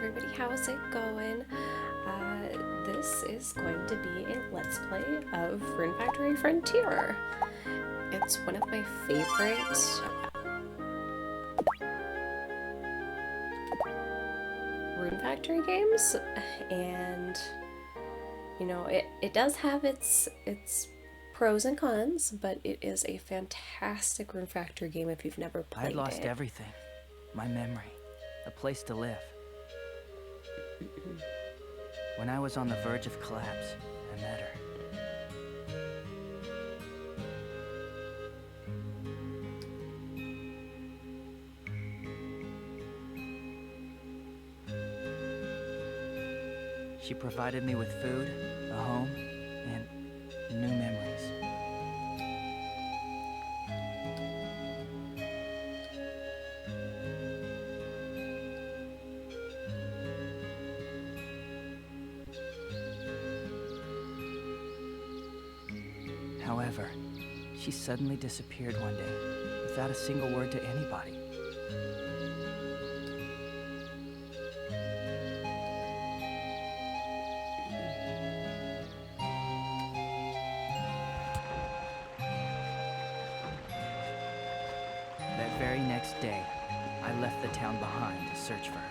everybody, how's it going? This is going to be a Let's Play of Rune Factory Frontier. It's one of my favorite Rune Factory games, and you know, it does have its pros and cons, but it is a fantastic Rune Factory game if you've never played it. I'd lost everything. My memory. A place to live. When I was on the verge of collapse, I met her. She provided me with food, a home, and new memories. However, she suddenly disappeared one day, without a single word to anybody. That very next day, I left the town behind to search for her.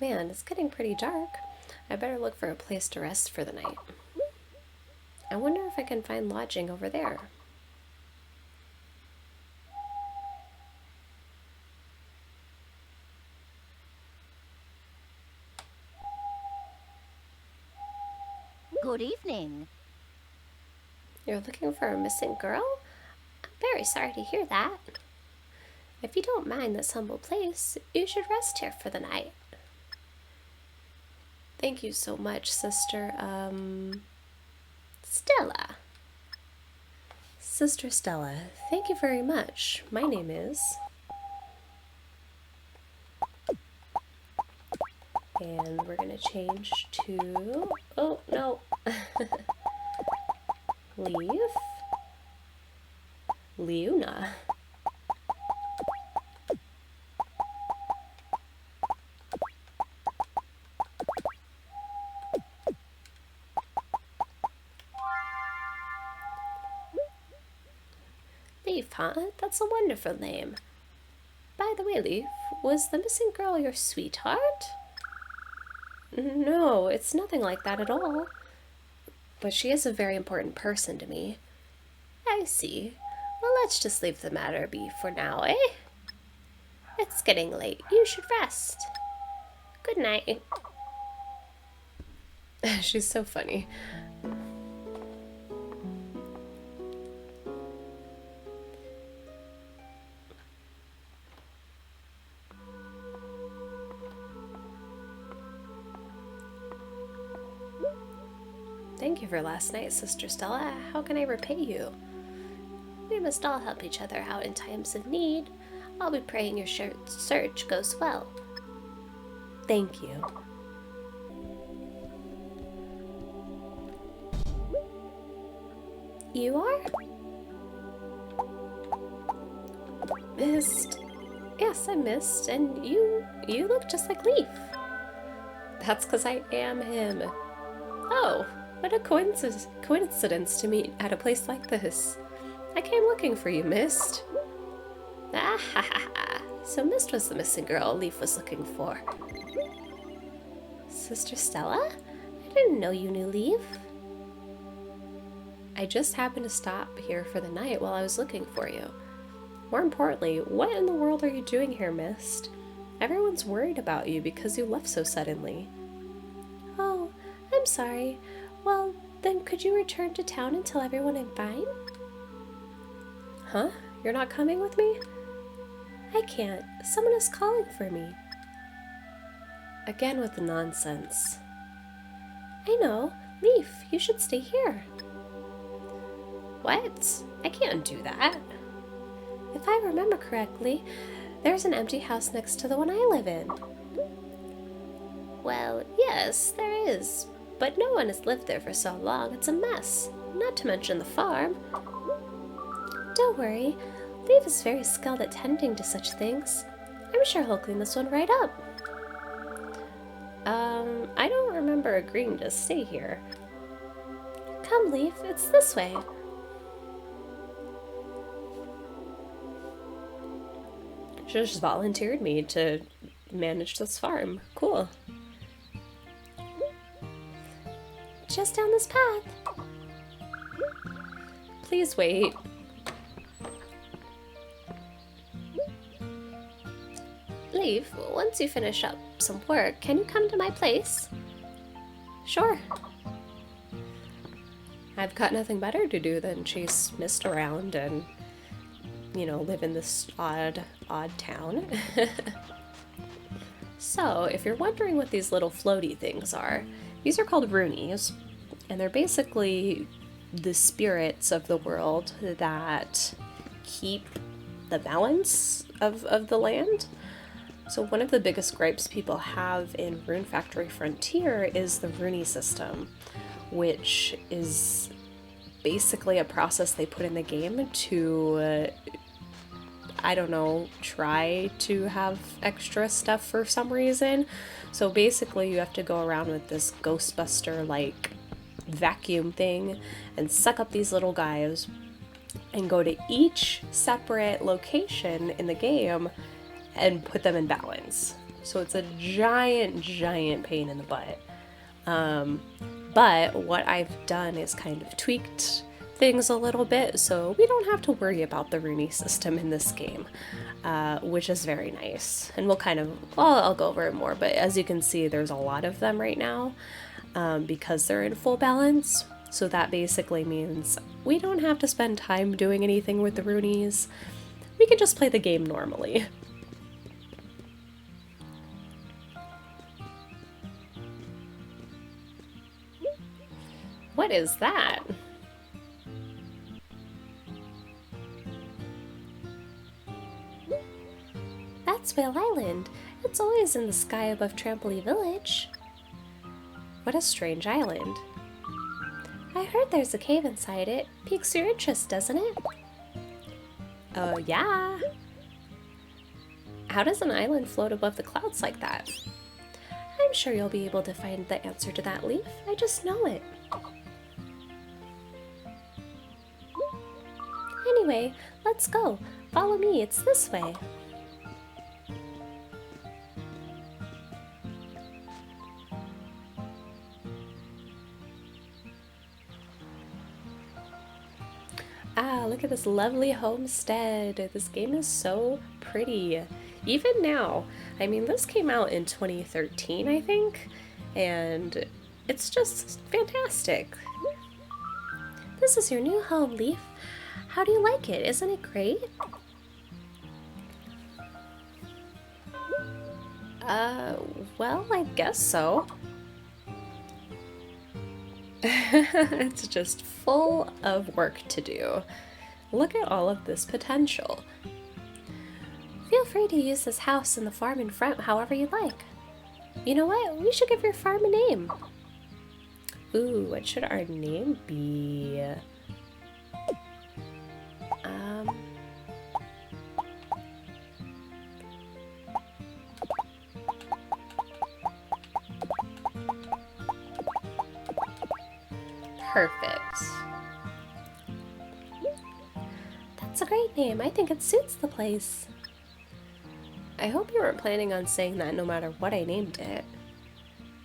Man, it's getting pretty dark. I better look for a place to rest for the night. I wonder if I can find lodging over there. Good evening. You're looking for a missing girl? I'm very sorry to hear that. If you don't mind this humble place, you should rest here for the night. Thank you so much, Sister, Stella. Sister Stella, thank you very much. My name is... And we're gonna change to... Oh, no. Leif. Leuna. Leif, huh? That's a wonderful name. By the way, Leif, was the missing girl your sweetheart? No, it's nothing like that at all. But she is a very important person to me. I see. Well, let's just leave the matter be for now, eh? It's getting late. You should rest. Good night. She's so funny. Thank you for last night, Sister Stella. How can I repay you? We must all help each other out in times of need. I'll be praying your search goes well. Thank you. You are? Mist. Yes, I'm Mist, and you look just like Leif. That's because I am him. Oh. What a coincidence to meet at a place like this. I came looking for you, Mist. Ah ha ha ha. So Mist was the missing girl Leif was looking for. Sister Stella? I didn't know you knew Leif. I just happened to stop here for the night while I was looking for you. More importantly, what in the world are you doing here, Mist? Everyone's worried about you because you left so suddenly. Oh, I'm sorry. Well, then could you return to town and tell everyone I'm fine? Huh? You're not coming with me? I can't. Someone is calling for me. Again with the nonsense. I know. Leif, you should stay here. What? I can't do that. If I remember correctly, There's an empty house next to the one I live in. Well, yes, there is. But no one has lived there for so long, it's a mess. Not to mention the farm. Don't worry, Leif is very skilled at tending to such things. I'm sure he'll clean this one right up. I don't remember agreeing to stay here. Come, Leif, it's this way. She just volunteered me to manage this farm. Cool. Just down this path. Please wait. Leif, once you finish up some work, can you come to my place? Sure. I've got nothing better to do than chase mist around and, you know, live in this odd town. So, if you're wondering what these little floaty things are, these are called Runeys, and they're basically the spirits of the world that keep the balance of the land. So one of the biggest gripes people have in Rune Factory Frontier is the Rooney System, which is basically a process they put in the game to, I don't know, try to have extra stuff for some reason. So basically you have to go around with this Ghostbuster-like vacuum thing and suck up these little guys and go to each separate location in the game and put them in balance. So it's a giant pain in the butt. But what I've done is kind of tweaked things a little bit, so we don't have to worry about the Runey system in this game, which is very nice. And we'll kind of, well, I'll go over it more, but as you can see, there's a lot of them right now because they're in full balance. So that basically means we don't have to spend time doing anything with the Runeys. We can just play the game normally. What is that? That's Whale Island. It's always in the sky above Trampoline Village. What a strange island. I heard there's a cave inside it. Piques your interest, doesn't it? Oh, yeah. How does an island float above the clouds like that? I'm sure you'll be able to find the answer to that, Leif. I just know it. Anyway, let's go. Follow me, it's this way. Ah, look at this lovely homestead. This game is so pretty. Even now. I mean, this came out in 2013, I think, and it's just fantastic. This is your new home, Leif. How do you like it? Isn't it great? Well, I guess so. It's just full of work to do. Look at all of this potential. Feel free to use this house and the farm in front however you like. You know what? We should give your farm a name. Ooh, what should our name be? Perfect. That's a great name. I think it suits the place. I hope you weren't planning on saying that no matter what I named it.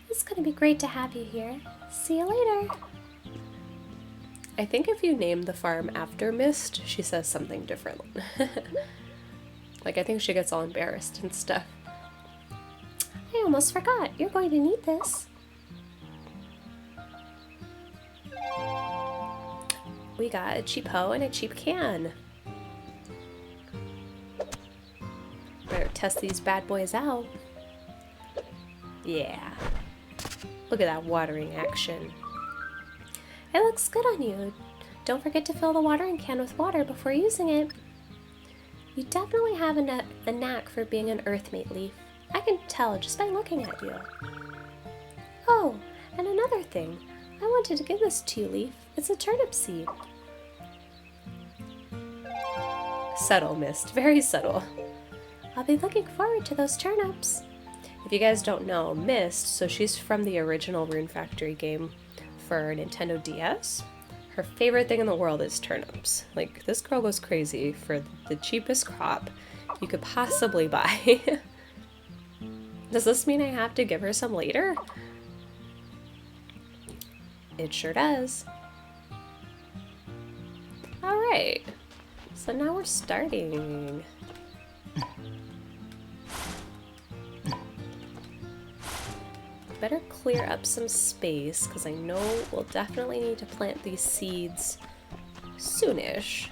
It's gonna be great to have you here. See you later. I think if you name the farm after Mist, she says something different. Like, I think she gets all embarrassed and stuff. I almost forgot. You're going to need this. We got a cheap hoe and a cheap can. Better test these bad boys out. Yeah. Look at that watering action. It looks good on you. Don't forget to fill the watering can with water before using it. You definitely have a knack for being an earthmate, Leif. I can tell just by looking at you. Oh, and another thing. I wanted to give this to you, Leif. It's a turnip seed. Subtle, Mist. Very subtle. I'll be looking forward to those turnips. If you guys don't know, Mist, so she's from the original Rune Factory game for Nintendo DS. Her favorite thing in the world is turnips. Like, this girl goes crazy for the cheapest crop you could possibly buy. Does this mean I have to give her some later? It sure does. Alright, so now we're starting. Better clear up some space, because I know we'll definitely need to plant these seeds soonish.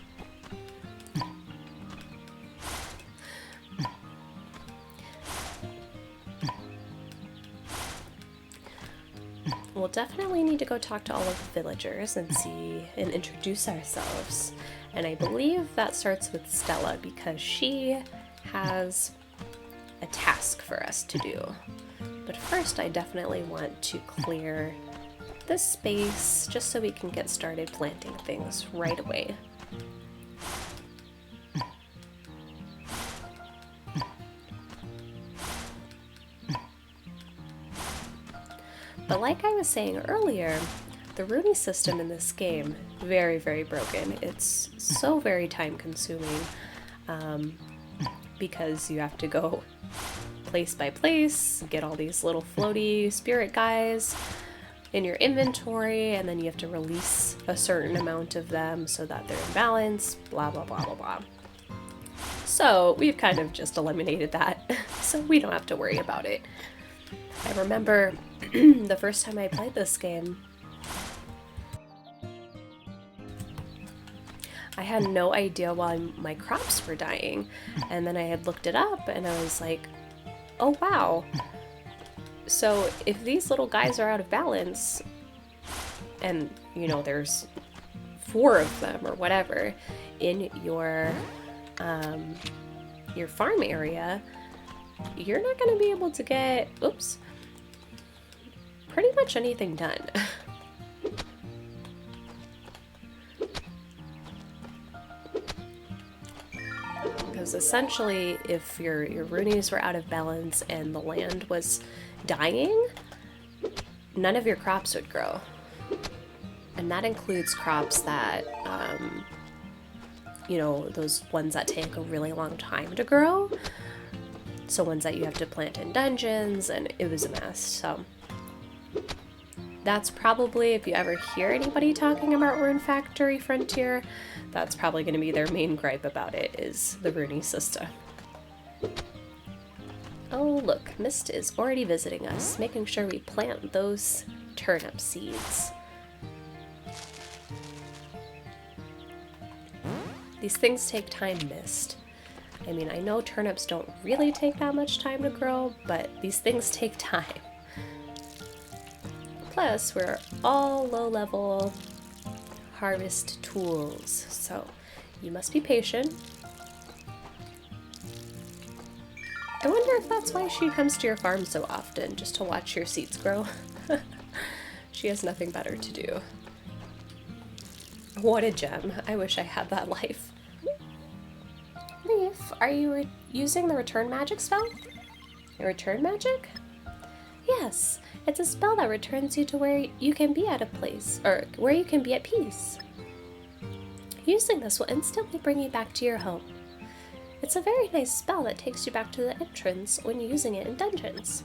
We'll definitely need to go talk to all of the villagers and introduce ourselves. And I believe that starts with Stella, because she has a task for us to do. But first, I definitely want to clear this space just so we can get started planting things right away. But like I was saying earlier, the Rooney system in this game, very, very broken. It's so very time consuming because you have to go place by place, get all these little floaty spirit guys in your inventory, and then you have to release a certain amount of them so that they're in balance, blah, blah, blah, blah, blah. So we've kind of just eliminated that, so we don't have to worry about it. I remember the first time I played this game, I had no idea why my crops were dying, and then I had looked it up and I was like, oh wow, so if these little guys are out of balance, and you know there's 4 of them or whatever in your farm area, you're not going to be able to get, oops, pretty much anything done. Because essentially, if your Roonies were out of balance and the land was dying, none of your crops would grow. And that includes crops that, you know, those ones that take a really long time to grow. So ones that you have to plant in dungeons, and it was a mess. So that's probably, if you ever hear anybody talking about Rune Factory Frontier, that's probably going to be their main gripe about it, is the Runey System. Oh look, Mist is already visiting us, making sure we plant those turnip seeds. These things take time, Mist. I mean, I know turnips don't really take that much time to grow, but these things take time. Plus, we're all low-level harvest tools, so you must be patient. I wonder if that's why she comes to your farm so often, just to watch your seeds grow. She has nothing better to do. What a gem. I wish I had that life. Leif, are you using the return magic spell? A return magic? Yes, it's a spell that returns you to where you can be at a place, or where you can be at peace. Using this will instantly bring you back to your home. It's a very nice spell that takes you back to the entrance when you're using it in dungeons.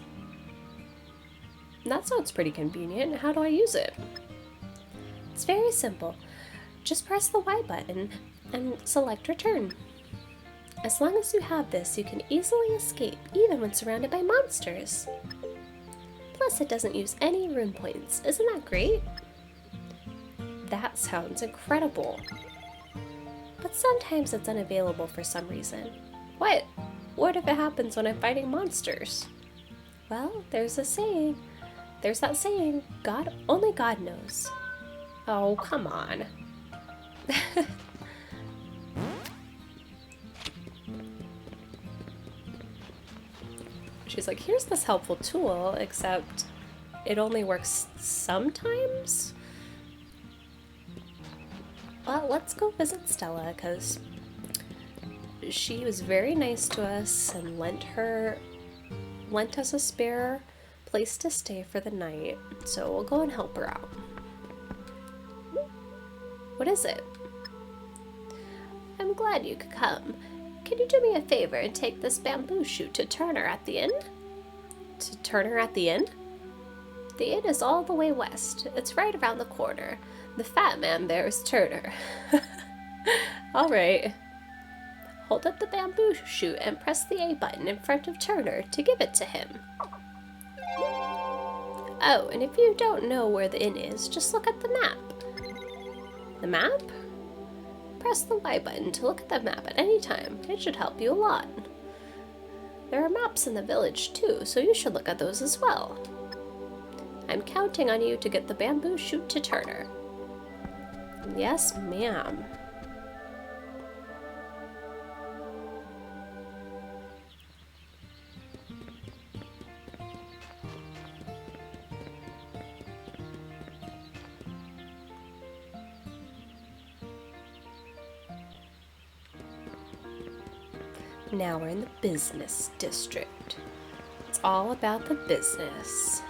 That sounds pretty convenient. How do I use it? It's very simple. Just press the Y button and select return. As long as you have this, you can easily escape even when surrounded by monsters. Plus, it doesn't use any rune points. Isn't that great? That sounds incredible. But sometimes it's unavailable for some reason. What? What if it happens when I'm fighting monsters? Well, there's that saying, only God knows. Oh, come on. She's like, here's this helpful tool, except it only works sometimes? Well, let's go visit Stella, because she was very nice to us and lent us a spare place to stay for the night, so we'll go and help her out. What is it? I'm glad you could come. Can you do me a favor and take this bamboo shoot to Turner at the inn? To Turner at the inn? The inn is all the way west. It's right around the corner. The fat man there is Turner. Alright. Hold up the bamboo shoot and press the A button in front of Turner to give it to him. Oh, and if you don't know where the inn is, just look at the map. The map? Press the Y button to look at the map at any time. It should help you a lot. There are maps in the village too, so you should look at those as well. I'm counting on you to get the bamboo shoot to Turner. Yes, ma'am. Now we're in the business district. It's all about the business.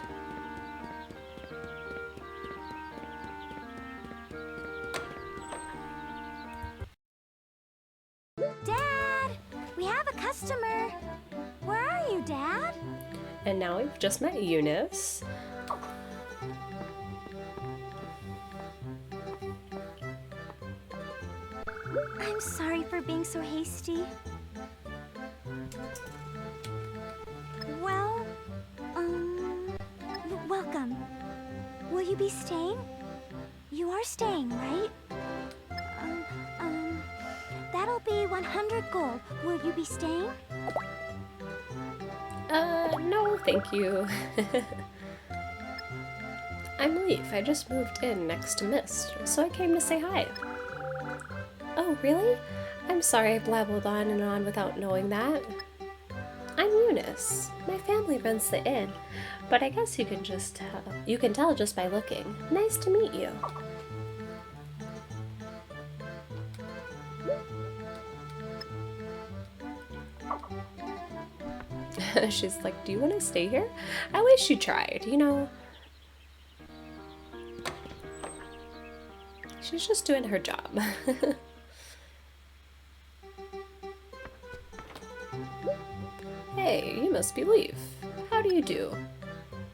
Dad! We have a customer! Where are you, Dad? And now we've just met Eunice. I'm sorry for being so hasty. Well, welcome. Will you be staying? You are staying, right? That'll be 100 gold. Will you be staying? No, thank you. I'm Leif. I just moved in next to Mist, so I came to say hi. Oh, really? I'm sorry I blabbled on and on without knowing that. I'm Eunice. My family runs the inn, but I guess you can tell just by looking. Nice to meet you. She's like, do you want to stay here? I wish you tried, you know. She's just doing her job. Hey, you must be Leif. How do you do?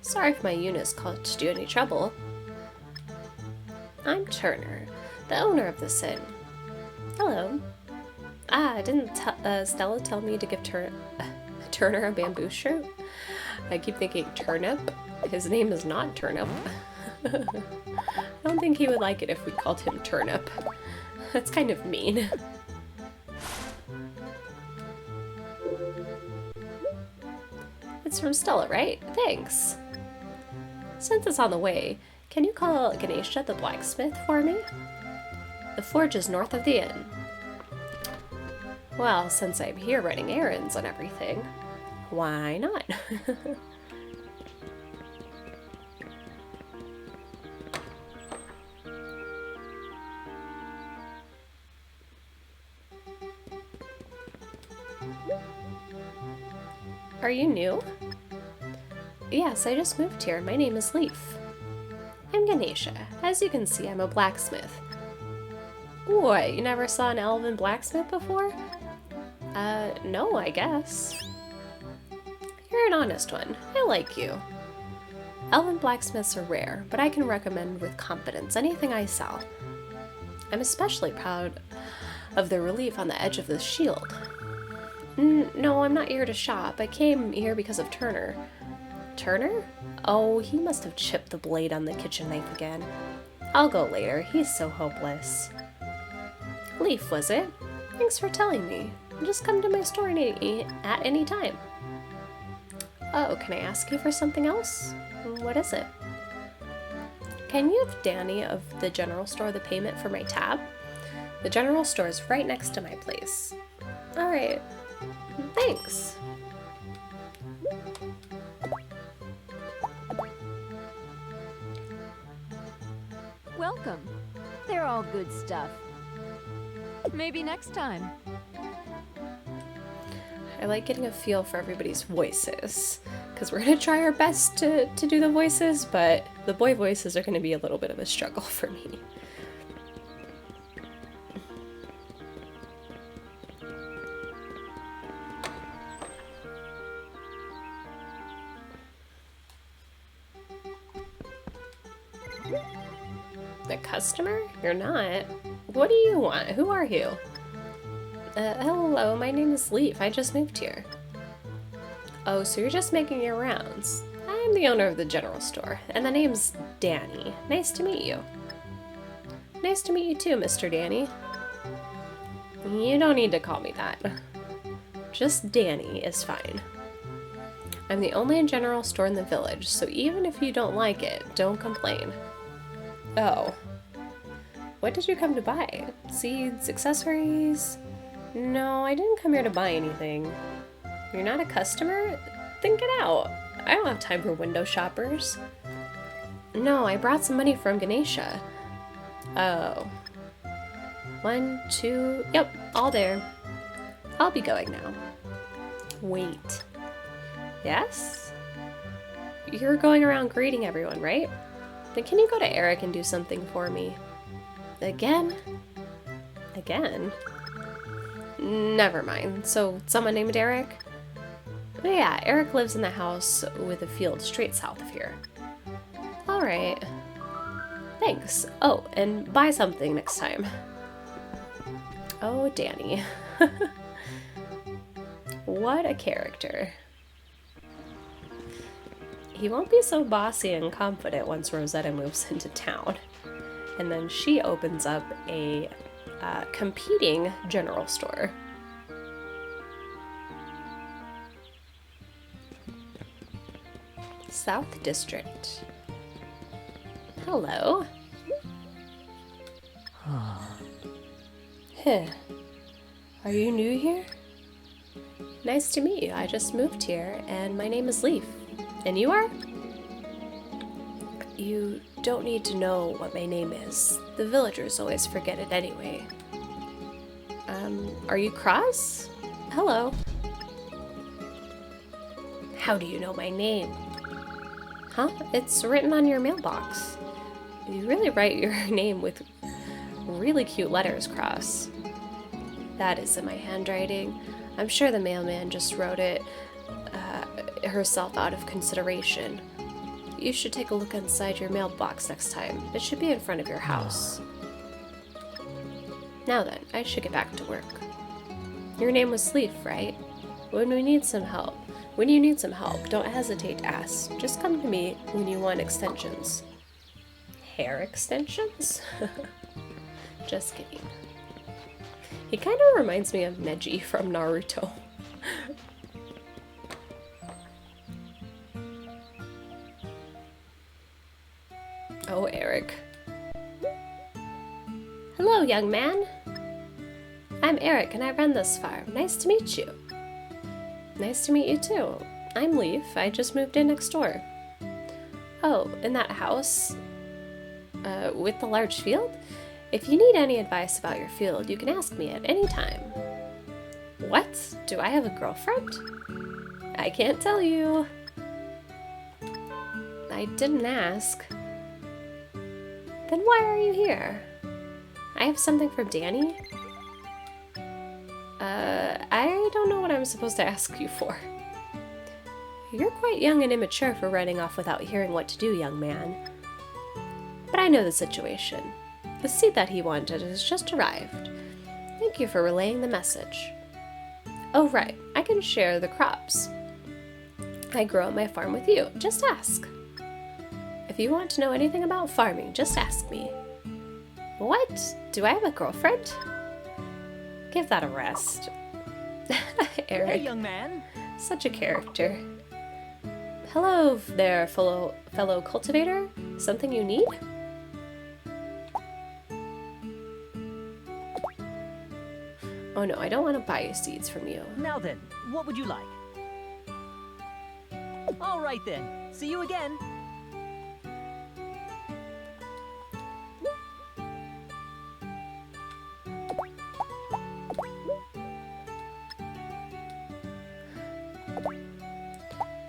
Sorry if my Eunice caused you any trouble. I'm Turner, the owner of this inn. Hello. Didn't Stella tell me to give Turner a bamboo shirt? I keep thinking Turnip. His name is not Turnip. I don't think he would like it if we called him Turnip. That's kind of mean. It's from Stella, right? Thanks. Since it's on the way, can you call Ganesha the blacksmith for me? The forge is north of the inn. Well, since I'm here running errands and everything, why not? Are you new? Yes, I just moved here. My name is Leif. I'm Ganesha. As you can see, I'm a blacksmith. What, you never saw an elven blacksmith before? No, I guess. You're an honest one. I like you. Elven blacksmiths are rare, but I can recommend with confidence anything I sell. I'm especially proud of the relief on the edge of the shield. No, I'm not here to shop. I came here because of Turner. Turner? Oh, he must have chipped the blade on the kitchen knife again. I'll go later. He's so hopeless. Leif, was it? Thanks for telling me. Just come to my store at any time. Oh, can I ask you for something else? What is it? Can you give Danny of the general store the payment for my tab? The general store is right next to my place. Alright. Thanks. welcome. They're all good stuff. Maybe next time. I like getting a feel for everybody's voices, because we're going to try our best to do the voices, but the boy voices are going to be a little bit of a struggle for me. A customer? You're not. What do you want? Who are you? Hello, my name is Leif. I just moved here. Oh, so you're just making your rounds. I'm the owner of the general store, and the name's Danny. Nice to meet you. Nice to meet you too, Mr. Danny. You don't need to call me that. Just Danny is fine. I'm the only general store in the village, so even if you don't like it, don't complain. Oh. What did you come to buy? Seeds, accessories? No, I didn't come here to buy anything. You're not a customer? Then get out. I don't have time for window shoppers. No, I brought some money from Ganesha. Oh. 1, 2, yep, all there. I'll be going now. Wait. Yes? You're going around greeting everyone, right? Then can you go to Erik and do something for me? Again? Again? Never mind. So, someone named Erik? Oh yeah, Erik lives in the house with a field straight south of here. Alright. Thanks. Oh, and buy something next time. Oh, Danny. What a character. He won't be so bossy and confident once Rosetta moves into town. And then she opens up a competing general store. South District. Hello. Huh. Are you new here? Nice to meet you. I just moved here, and my name is Leif. And you are? You don't need to know what my name is. The villagers always forget it anyway. Are you cross? Hello. How do you know my name? Huh? It's written on your mailbox. You really write your name with really cute letters, Cross. That isn't my handwriting. I'm sure the mailman just wrote it herself out of consideration. You should take a look inside your mailbox next time. It should be in front of your house. Now then, I should get back to work. Your name was Leif, right? When you need some help, don't hesitate to ask. Just come to me when you want extensions. Hair extensions? Just kidding. He kind of reminds me of Neji from Naruto. Oh, Erik. Hello, young man. I'm Erik, and I run this farm. Nice to meet you. Nice to meet you, too. I'm Leif. I just moved in next door. Oh, in that house? With the large field? If you need any advice about your field, you can ask me at any time. What? Do I have a girlfriend? I can't tell you. I didn't ask. Then why are you here? I have something for Danny? I don't know what I'm supposed to ask you for. You're quite young and immature for running off without hearing what to do, young man. But I know the situation. The seed that he wanted has just arrived. Thank you for relaying the message. Oh right, I can share the crops I grow on my farm with you. Just ask. If you want to know anything about farming, just ask me. What? Do I have a girlfriend? Give that a rest. Erik. Hey, young man. Such a character. Hello there, fellow cultivator. Something you need? Oh no, I don't want to buy you seeds from you. Now then, what would you like? All right then. See you again.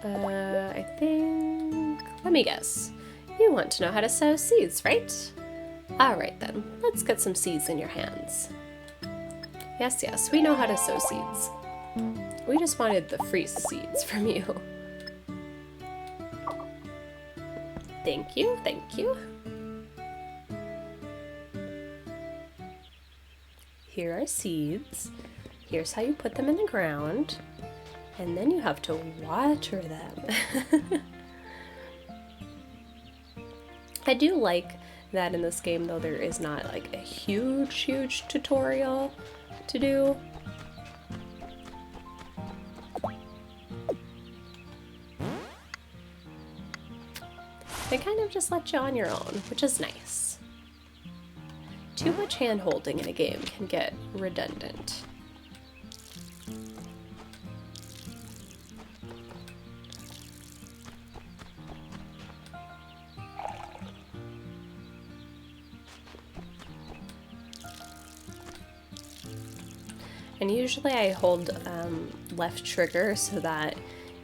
I think... Let me guess. You want to know how to sow seeds, right? Alright then, let's get some seeds in your hands. Yes, yes, we know how to sow seeds. We just wanted the free seeds from you. Thank you, thank you. Here are seeds. Here's how you put them in the ground. And then you have to water them. I do like that in this game, though, there is not like a huge tutorial to do. They kind of just let you on your own, which is nice. Too much hand-holding in a game can get redundant. And usually I hold left trigger so that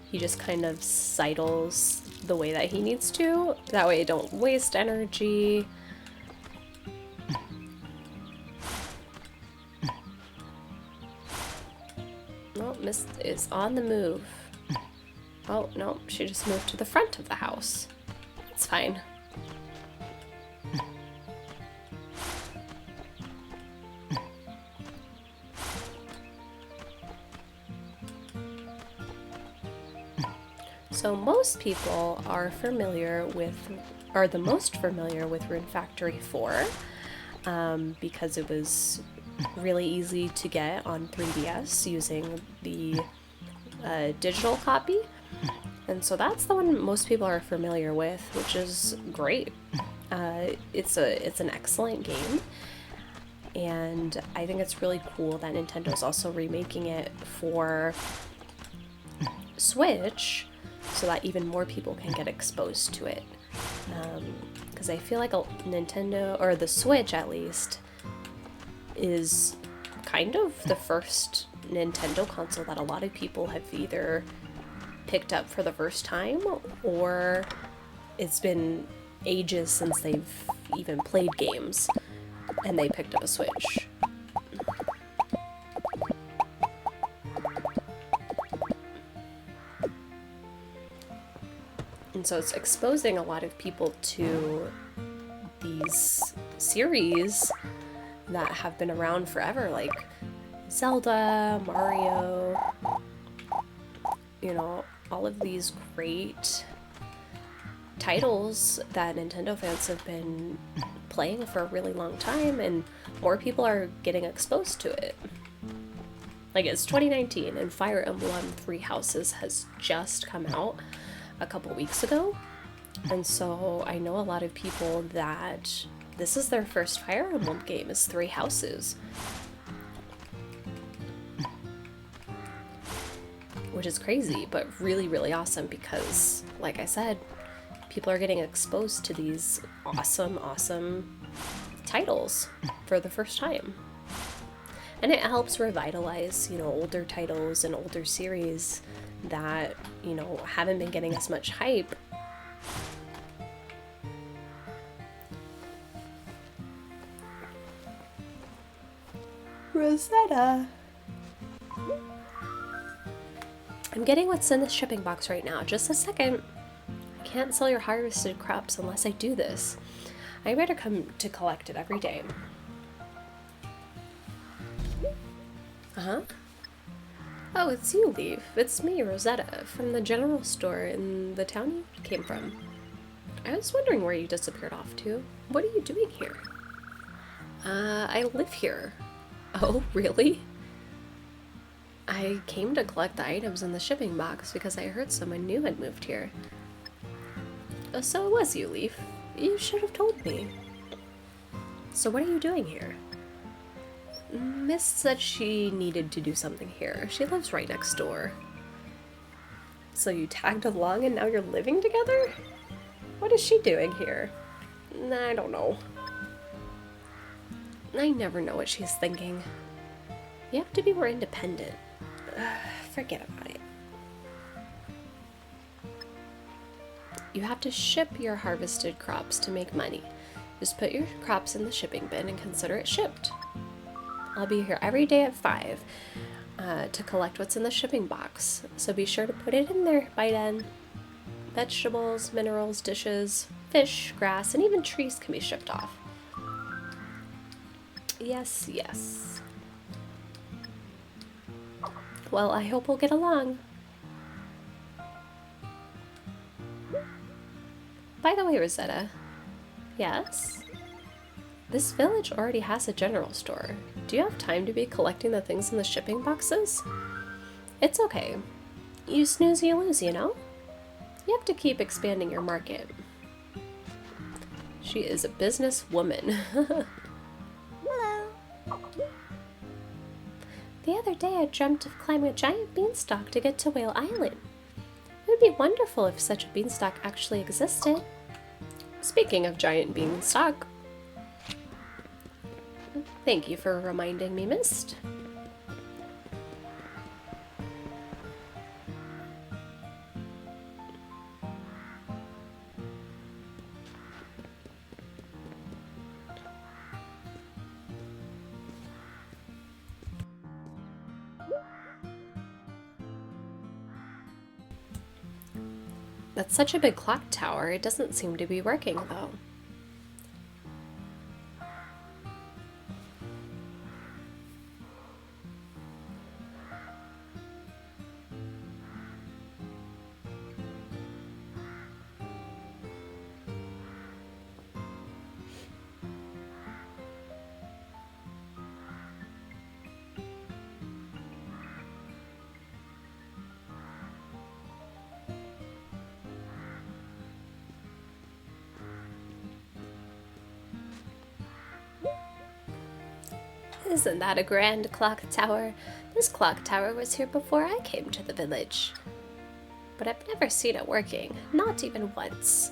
he just kind of sidles the way that he needs to. That way I don't waste energy. Oh, Miss is on the move. Oh, no, she just moved to the front of the house. It's fine. So most people are familiar with, are the most familiar with Rune Factory 4 because it was really easy to get on 3DS using the digital copy. And so that's the one most people are familiar with, which is great. It's an excellent game. And I think it's really cool that Nintendo's also remaking it for Switch, so that even more people can get exposed to it. Because I feel like Nintendo, or the Switch at least, is kind of the first Nintendo console that a lot of people have either picked up for the first time, or it's been ages since they've even played games and they picked up a Switch. And so it's exposing a lot of people to these series that have been around forever, like Zelda, Mario, you know, all of these great titles that Nintendo fans have been playing for a really long time, and more people are getting exposed to it. Like, it's 2019 and Fire Emblem Three Houses has just come out a couple weeks ago, and so I know a lot of people that this is their first Fire Emblem game, is Three Houses, which is crazy, but really awesome because, like I said, people are getting exposed to these awesome titles for the first time. And it helps revitalize, you know, older titles and older series that, you know, haven't been getting as much hype. Rosetta! I'm getting what's in the shipping box right now. Just a second. I can't sell your harvested crops unless I do this. I better come to collect it every day. Uh-huh. Oh, it's you, Leif. It's me, Rosetta, from the general store in the town you came from. I was wondering where you disappeared off to. What are you doing here? I live here. Oh, really? I came to collect the items in the shipping box because I heard someone new had moved here. So it was you, Leif. You should have told me. So what are you doing here? Miss said she needed to do something here. She lives right next door. So you tagged along and now you're living together? What is she doing here? I don't know. I never know what she's thinking. You have to be more independent. Forget about it. You have to ship your harvested crops to make money. Just put your crops in the shipping bin and consider it shipped. I'll be here every day at 5 to collect what's in the shipping box, so be sure to put it in there by then. Vegetables, minerals, dishes, fish, grass, and even trees can be shipped off. Yes, yes. Well, I hope we'll get along. By the way, Rosetta. Yes? This village already has a general store. Do you have time to be collecting the things in the shipping boxes? It's okay. You snooze, you lose, you know? You have to keep expanding your market. She is a businesswoman. Hello. The other day I dreamt of climbing a giant beanstalk to get to Whale Island. It would be wonderful if such a beanstalk actually existed. Speaking of giant beanstalk, thank you for reminding me, Mist. That's such a big clock tower, it doesn't seem to be working though. Isn't that a grand clock tower? This clock tower was here before I came to the village. But I've never seen it working, not even once.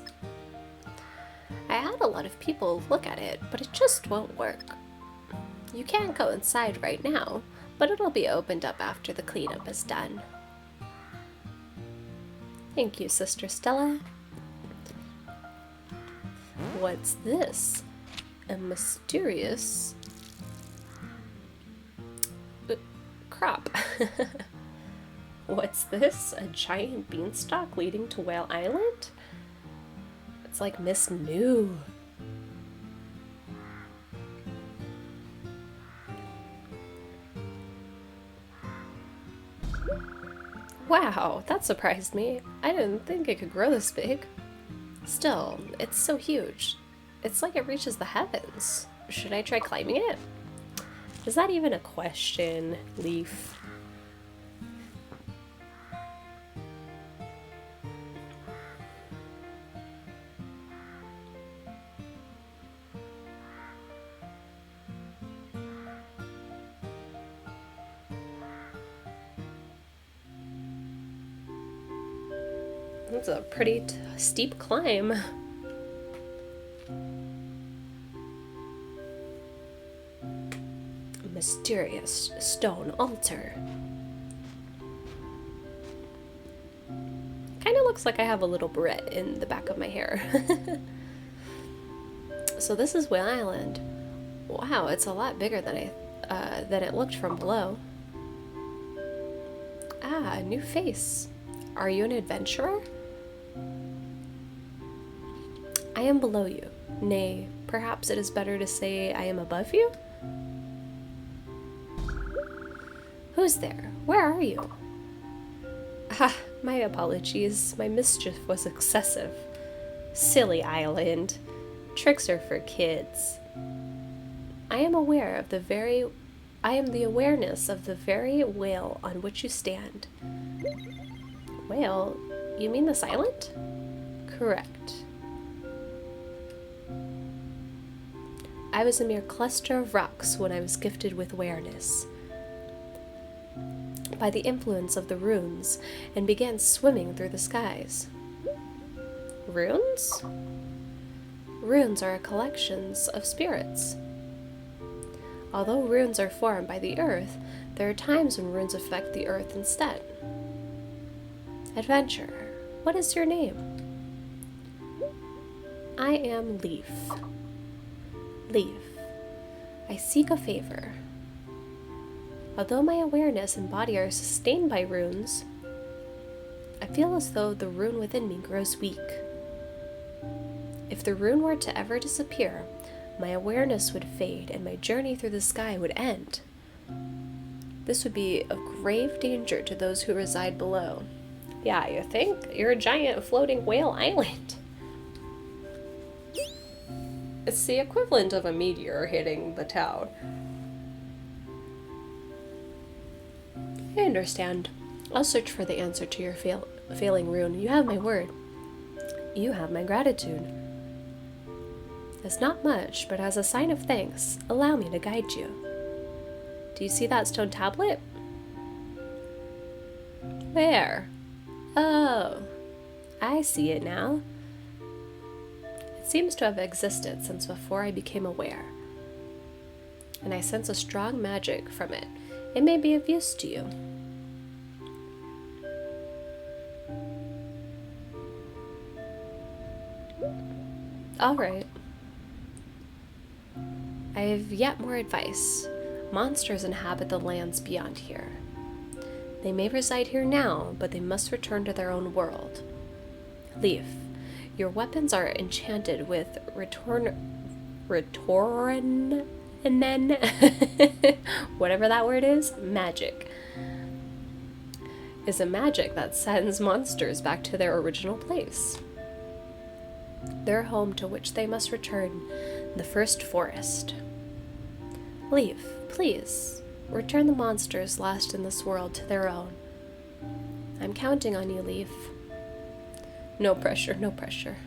I had a lot of people look at it, but it just won't work. You can't go inside right now, but it'll be opened up after the cleanup is done. Thank you, Sister Stella. What's this? A mysterious crop. What's this? A giant beanstalk leading to Whale Island? It's like Miss New. Wow, that surprised me. I didn't think it could grow this big. Still, it's so huge. It's like it reaches the heavens. Should I try climbing it? Is that even a question, Leif? That's a pretty steep climb. Mysterious stone altar. Kind of looks like I have a little barrette in the back of my hair. So this is Whale Island. Wow, it's a lot bigger than it looked from below. Ah, a new face. Are you an adventurer? I am below you. Nay, perhaps it is better to say I am above you? Who's there? Where are you? Ah, my apologies. My mischief was excessive. Silly island. Tricks are for kids. I am the awareness of the very whale on which you stand. Whale? You mean this island? Correct. I was a mere cluster of rocks when I was gifted with awareness by the influence of the runes and began swimming through the skies. Runes? Runes are collections of spirits. Although runes are formed by the earth, there are times when runes affect the earth instead. Adventurer, what is your name? I am Leif. Leif, I seek a favor. Although my awareness and body are sustained by runes, I feel as though the rune within me grows weak. If the rune were to ever disappear, my awareness would fade and my journey through the sky would end. This would be a grave danger to those who reside below. Yeah, you think? You're a giant floating whale island. It's the equivalent of a meteor hitting the town. I understand. I'll search for the answer to your failing rune. You have my word. You have my gratitude. It's not much, but as a sign of thanks, allow me to guide you. Do you see that stone tablet? Where? Oh, I see it now. It seems to have existed since before I became aware, and I sense a strong magic from it. It may be of use to you. All right. I have yet more advice. Monsters inhabit the lands beyond here. They may reside here now, but they must return to their own world. Leif, your weapons are enchanted with whatever that word is, magic. Is a magic that sends monsters back to their original place. Their home to which they must return, the first forest. Leif, please, return the monsters lost in this world to their own. I'm counting on you, Leif. No pressure, no pressure.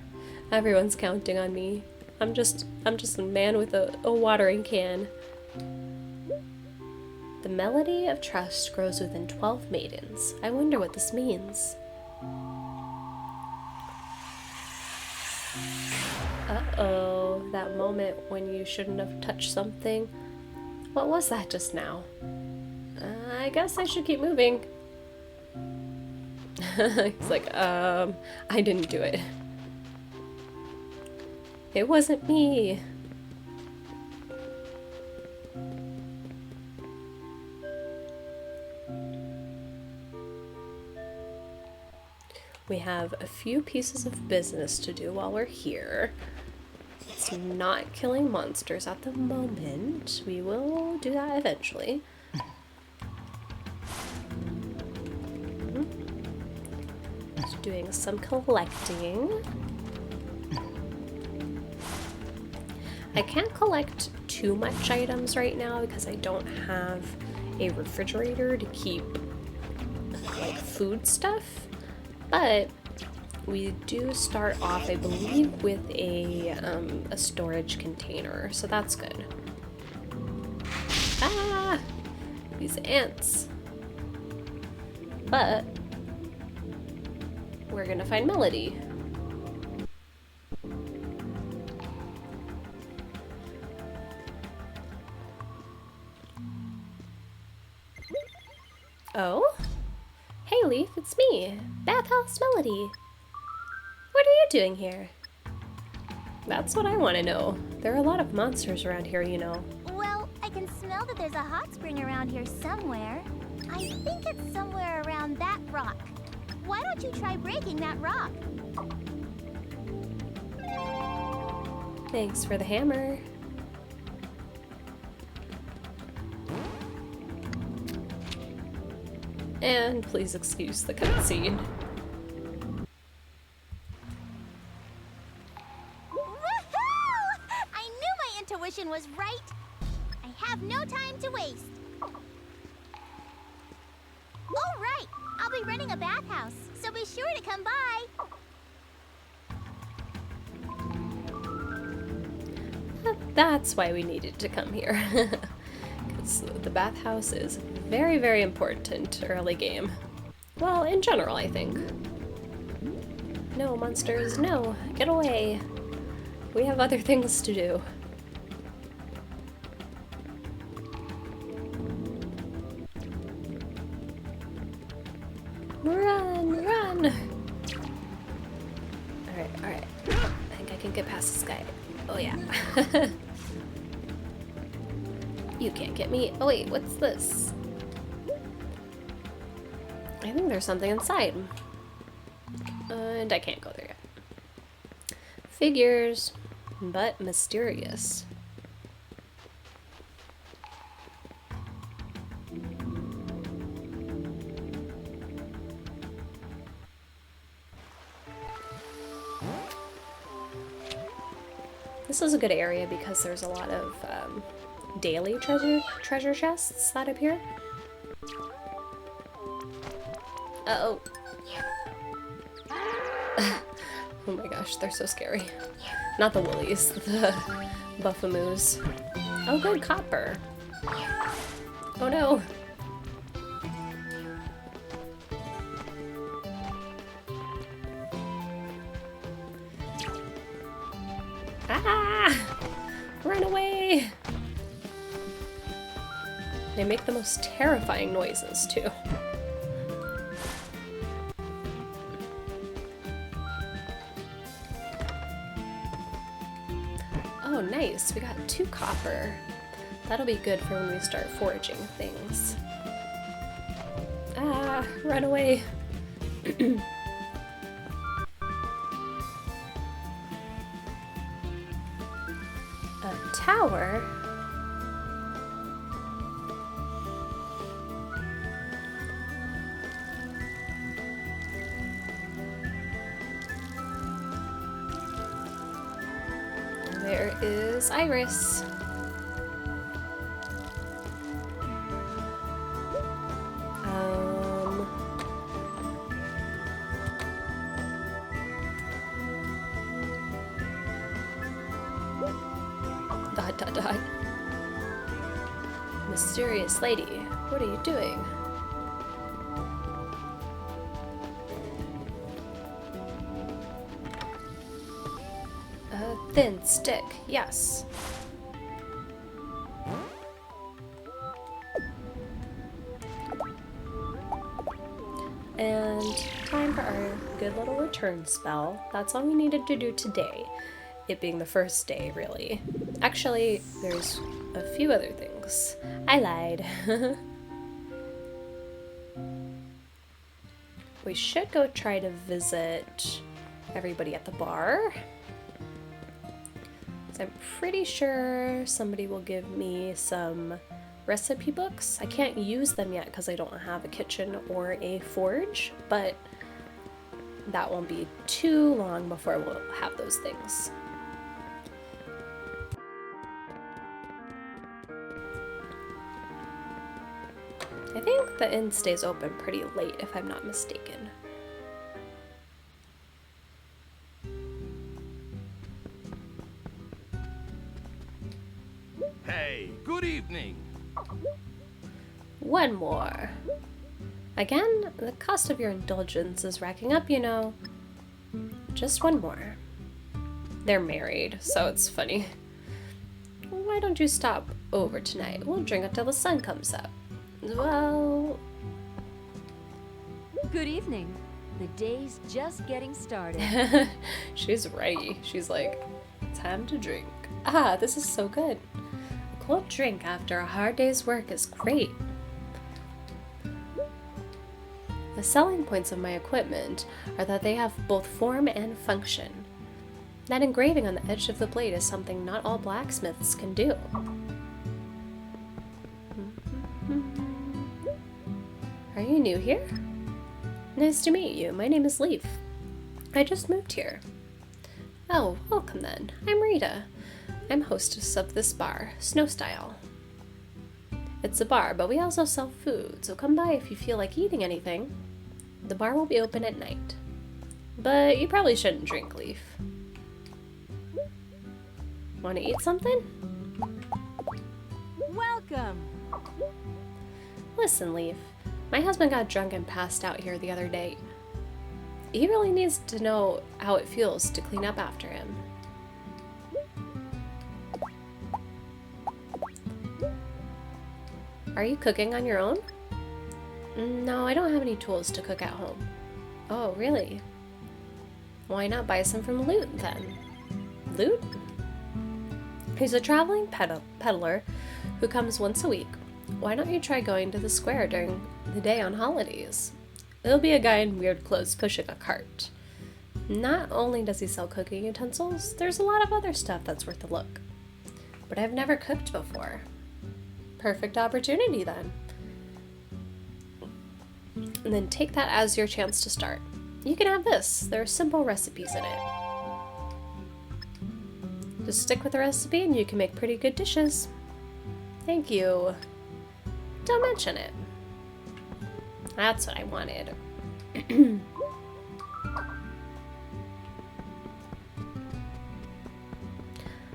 Everyone's counting on me. I'm just a man with a watering can. The melody of trust grows within 12 maidens. I wonder what this means. Uh-oh, that moment when you shouldn't have touched something. What was that just now? I guess I should keep moving. He's like, I didn't do it. It wasn't me. We have a few pieces of business to do while we're here. It's not killing monsters at the moment. We will do that eventually. Just doing some collecting. I can't collect too much items right now because I don't have a refrigerator to keep like food stuff. But we do start off, I believe, with a storage container, so that's good. Ah! These ants. But we're gonna find Melody. Oh? Hey Leif, it's me, Bathhouse Melody. What are you doing here? That's what I want to know. There are a lot of monsters around here, you know. Well, I can smell that there's a hot spring around here somewhere. I think it's somewhere around that rock. Why don't you try breaking that rock? Thanks for the hammer. And please excuse the cutscene. Woohoo! I knew my intuition was right. I have no time to waste. All right, I'll be renting a bathhouse, so be sure to come by. That's why we needed to come here. Because the bathhouse is very, very important early game. Well, in general, I think. No, monsters, no. Get away. We have other things to do. Run, run! Alright, alright. I think I can't get past this guy. Oh yeah. You can't get me. Oh wait, what's this? I think there's something inside. And I can't go there yet. Figures, but mysterious. This is a good area because there's a lot of daily treasure chests that appear. Uh-oh. Oh my gosh, they're so scary. Not the woolies, the buffamoos. Oh good, copper. Oh no. Ah! Run away! They make the most terrifying noises, too. Oh, nice. We got 2 copper. That'll be good for when we start foraging things. Ah! Run away! Tower. There is Iris. Dot dot dot. Mysterious lady, what are you doing? A thin stick, yes. And time for our good little return spell. That's all we needed to do today. It being the first day, really. Actually, there's a few other things. I lied. We should go try to visit everybody at the bar. So I'm pretty sure somebody will give me some recipe books. I can't use them yet because I don't have a kitchen or a forge, but that won't be too long before we'll have those things. I think the inn stays open pretty late, if I'm not mistaken. Hey, good evening. One more. Again, the cost of your indulgence is racking up, you know. Just one more. They're married, so it's funny. Why don't you stop over tonight? We'll drink until the sun comes up. Well... Good evening. The day's just getting started. She's right. She's like, time to drink. Ah, this is so good. A cold drink after a hard day's work is great. The selling points of my equipment are that they have both form and function. That engraving on the edge of the blade is something not all blacksmiths can do. Are you new here? Nice to meet you. My name is Leif. I just moved here. Oh, welcome then. I'm Rita. I'm hostess of this bar, Snow Style. It's a bar, but we also sell food, so come by if you feel like eating anything. The bar will be open at night. But you probably shouldn't drink, Leif. Want to eat something? Welcome! Listen, Leif. My husband got drunk and passed out here the other day. He really needs to know how it feels to clean up after him. Are you cooking on your own? No, I don't have any tools to cook at home. Oh, really? Why not buy some from Loot then? loot? He's a traveling peddler who comes once a week. Why don't you try going to the square during the day on holidays? It'll be a guy in weird clothes pushing a cart. Not only does he sell cooking utensils, there's a lot of other stuff that's worth a look. But I've never cooked before. Perfect opportunity then. And then take that as your chance to start. You can have this. There are simple recipes in it. Just stick with the recipe and you can make pretty good dishes. Thank you. Don't mention it. That's what I wanted.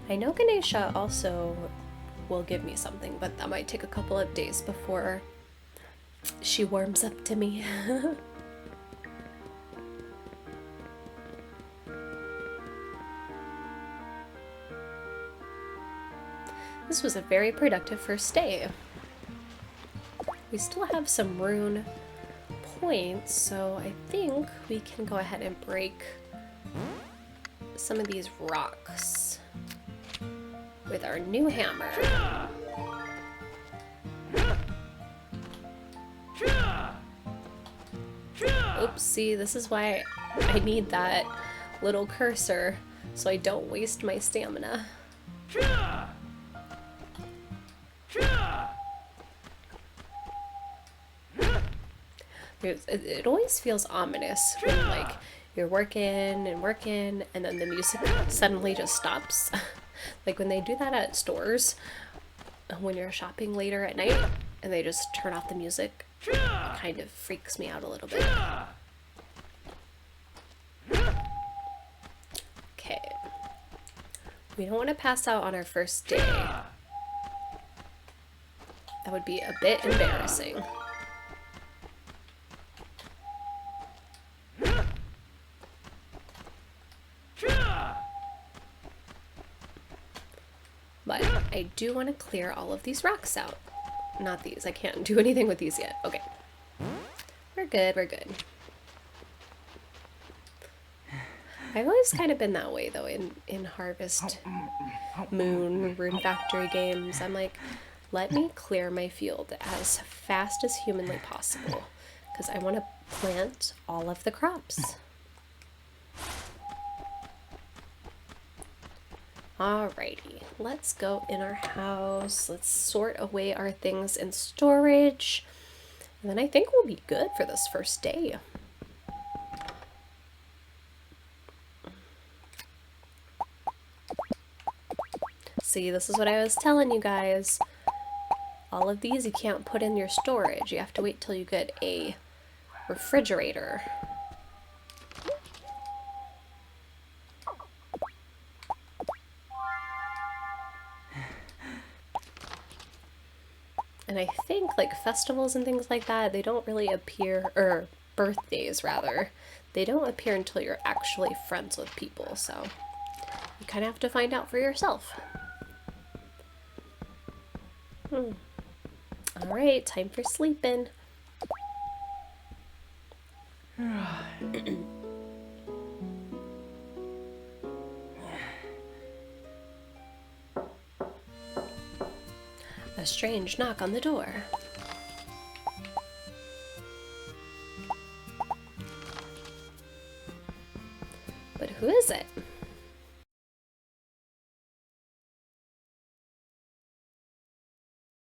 I know Ganesha also will give me something, but that might take a couple of days before she warms up to me. This was a very productive first day. We still have some rune points, so I think we can go ahead and break some of these rocks with our new hammer. Oops, see, this is why I need that little cursor so I don't waste my stamina. It always feels ominous when like you're working and working and then the music suddenly just stops. Like when they do that at stores when you're shopping later at night and they just turn off the music, it kind of freaks me out a little bit. Okay. We don't want to pass out on our first day. That would be a bit embarrassing. But I do want to clear all of these rocks out. Not these. I can't do anything with these yet. Okay. We're good. We're good. I've always kind of been that way, though, in Harvest Moon, Rune Factory games. I'm like, let me clear my field as fast as humanly possible, because I want to plant all of the crops. Alrighty, let's go in our house. Let's sort away our things in storage. And then I think we'll be good for this first day. See, this is what I was telling you guys. All of these you can't put in your storage. You have to wait till you get a refrigerator. And I think like festivals and things like that, they don't really appear, or birthdays rather, they don't appear until you're actually friends with people, so you kind of have to find out for yourself. Alright, time for sleeping. A strange knock on the door. But who is it?